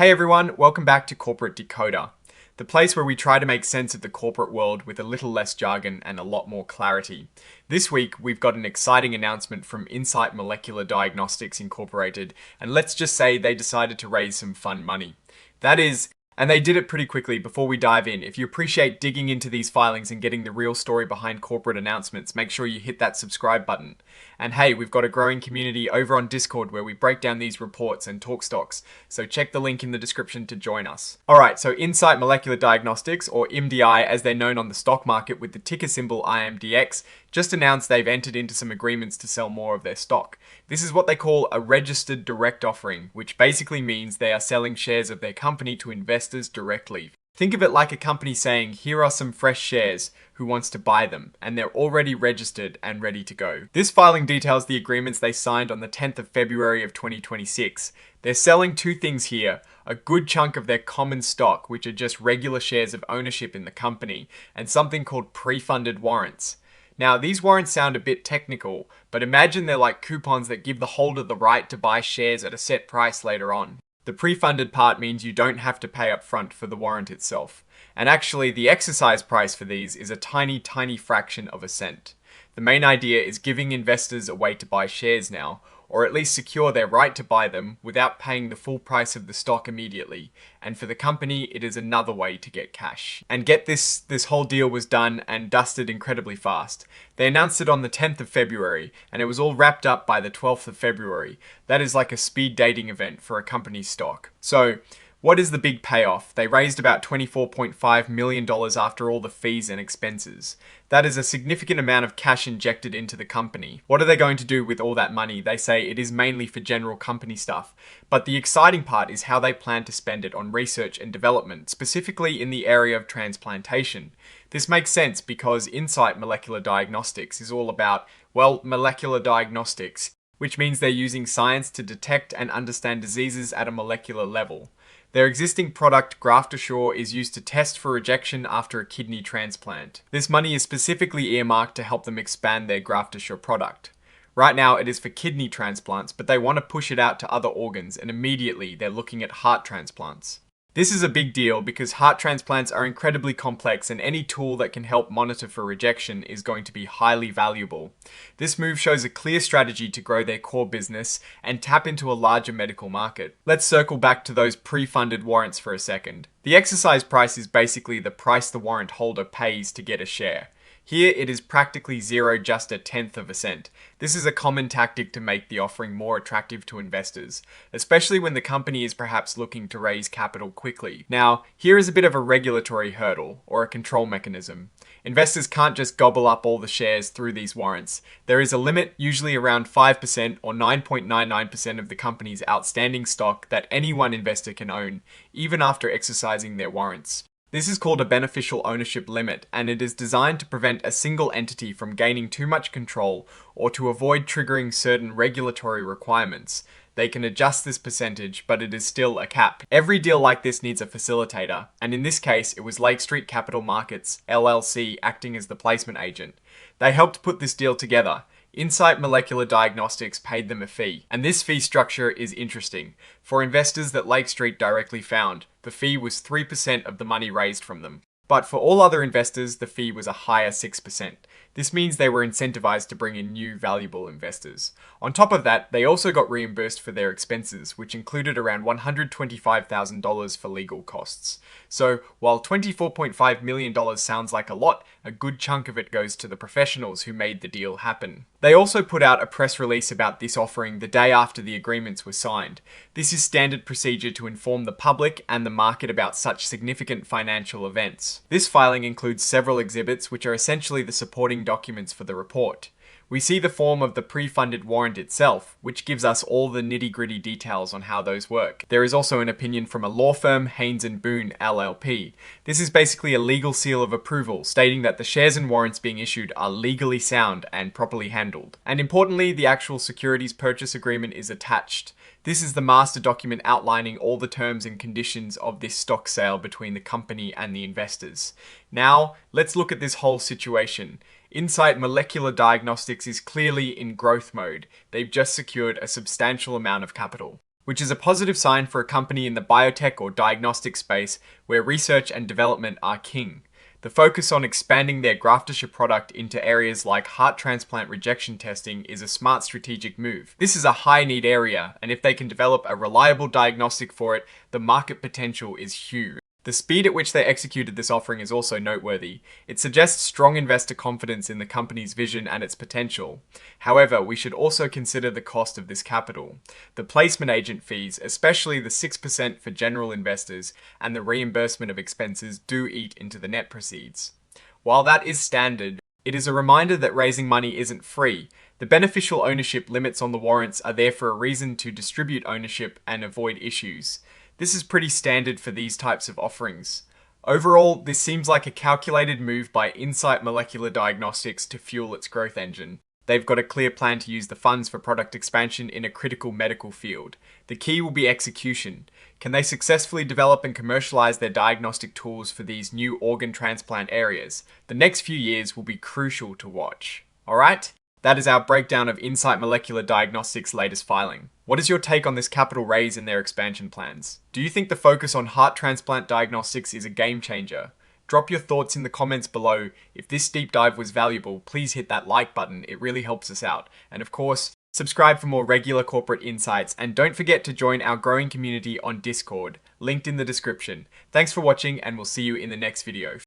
Hey everyone, welcome back to Corporate Decoder, the place where we try to make sense of the corporate world with a little less jargon and a lot more clarity. This week, we've got an exciting announcement from Insight Molecular Diagnostics Incorporated, and let's just say they decided to raise some fun money. And they did it pretty quickly. Before we dive in, if you appreciate digging into these filings and getting the real story behind corporate announcements, make sure you hit that subscribe button. And hey, we've got a growing community over on Discord where we break down these reports and talk stocks, so check the link in the description to join us. Alright, so Insight Molecular Diagnostics, or IMDI as they're known on the stock market with the ticker symbol IMDX, just announced they've entered into some agreements to sell more of their stock. This is what they call a registered direct offering, which basically means they are selling shares of their company to investors directly. Think of it like a company saying, here are some fresh shares, who wants to buy them, and they're already registered and ready to go. This filing details the agreements they signed on the 10th of February of 2026. They're selling two things here, a good chunk of their common stock, which are just regular shares of ownership in the company, and something called pre-funded warrants. Now, these warrants sound a bit technical, but imagine they're like coupons that give the holder the right to buy shares at a set price later on. The pre-funded part means you don't have to pay up front for the warrant itself. And actually, the exercise price for these is a tiny fraction of a cent. The main idea is giving investors a way to buy shares now, or at least secure their right to buy them without paying the full price of the stock immediately. And for the company, it is another way to get cash. And get this whole deal was done and dusted incredibly fast. They announced it on the 10th of February, and it was all wrapped up by the 12th of February. That is like a speed dating event for a company's stock. So, what is the big payoff? They raised about $24.5 million after all the fees and expenses. That is a significant amount of cash injected into the company. What are they going to do with all that money? They say it is mainly for general company stuff. But the exciting part is how they plan to spend it on research and development, specifically in the area of transplantation. This makes sense because Insight Molecular Diagnostics is all about, well, molecular diagnostics, which means they're using science to detect and understand diseases at a molecular level. Their existing product, GraftAssure, is used to test for rejection after a kidney transplant. This money is specifically earmarked to help them expand their GraftAssure product. Right now it is for kidney transplants, but they want to push it out to other organs, and immediately they're looking at heart transplants. This is a big deal because heart transplants are incredibly complex, and any tool that can help monitor for rejection is going to be highly valuable. This move shows a clear strategy to grow their core business and tap into a larger medical market. Let's circle back to those pre-funded warrants for a second. The exercise price is basically the price the warrant holder pays to get a share. Here it is practically zero, just a tenth of a cent. This is a common tactic to make the offering more attractive to investors, especially when the company is perhaps looking to raise capital quickly. Now, here is a bit of a regulatory hurdle, or a control mechanism. Investors can't just gobble up all the shares through these warrants. There is a limit, usually around 5% or 9.99% of the company's outstanding stock that any one investor can own, even after exercising their warrants. This is called a beneficial ownership limit, and it is designed to prevent a single entity from gaining too much control or to avoid triggering certain regulatory requirements. They can adjust this percentage, but it is still a cap. Every deal like this needs a facilitator, and in this case, it was Lake Street Capital Markets, LLC, acting as the placement agent. They helped put this deal together. Insight Molecular Diagnostics paid them a fee, and this fee structure is interesting. For investors that Lake Street directly found, the fee was 3% of the money raised from them. But for all other investors, the fee was a higher 6%. This means they were incentivized to bring in new valuable investors. On top of that, they also got reimbursed for their expenses, which included around $125,000 for legal costs. So while $24.5 million sounds like a lot, a good chunk of it goes to the professionals who made the deal happen. They also put out a press release about this offering the day after the agreements were signed. This is standard procedure to inform the public and the market about such significant financial events. This filing includes several exhibits, which are essentially the supporting documents for the report. We see the form of the pre-funded warrant itself, which gives us all the nitty-gritty details on how those work. There is also an opinion from a law firm, Haynes & Boone LLP. This is basically a legal seal of approval, stating that the shares and warrants being issued are legally sound and properly handled. And importantly, the actual securities purchase agreement is attached. This is the master document outlining all the terms and conditions of this stock sale between the company and the investors. Now, let's look at this whole situation. Insight Molecular Diagnostics is clearly in growth mode. They've just secured a substantial amount of capital. which is a positive sign for a company in the biotech or diagnostic space where research and development are king. The focus on expanding their graftership product into areas like heart transplant rejection testing is a smart strategic move. This is a high need area, and if they can develop a reliable diagnostic for it, the market potential is huge. The speed at which they executed this offering is also noteworthy. It suggests strong investor confidence in the company's vision and its potential. However, we should also consider the cost of this capital. The placement agent fees, especially the 6% for general investors, and the reimbursement of expenses do eat into the net proceeds. While that is standard, it is a reminder that raising money isn't free. The beneficial ownership limits on the warrants are there for a reason to distribute ownership and avoid issues. This is pretty standard for these types of offerings. Overall, this seems like a calculated move by Insight Molecular Diagnostics to fuel its growth engine. They've got a clear plan to use the funds for product expansion in a critical medical field. The key will be execution. Can they successfully develop and commercialize their diagnostic tools for these new organ transplant areas? The next few years will be crucial to watch. Alright? That is our breakdown of Insight Molecular Diagnostics' latest filing. What is your take on this capital raise and their expansion plans? Do you think the focus on heart transplant diagnostics is a game changer? Drop your thoughts in the comments below. If this deep dive was valuable, please hit that like button. It really helps us out. And of course, subscribe for more regular corporate insights. And don't forget to join our growing community on Discord, linked in the description. Thanks for watching, and we'll see you in the next video.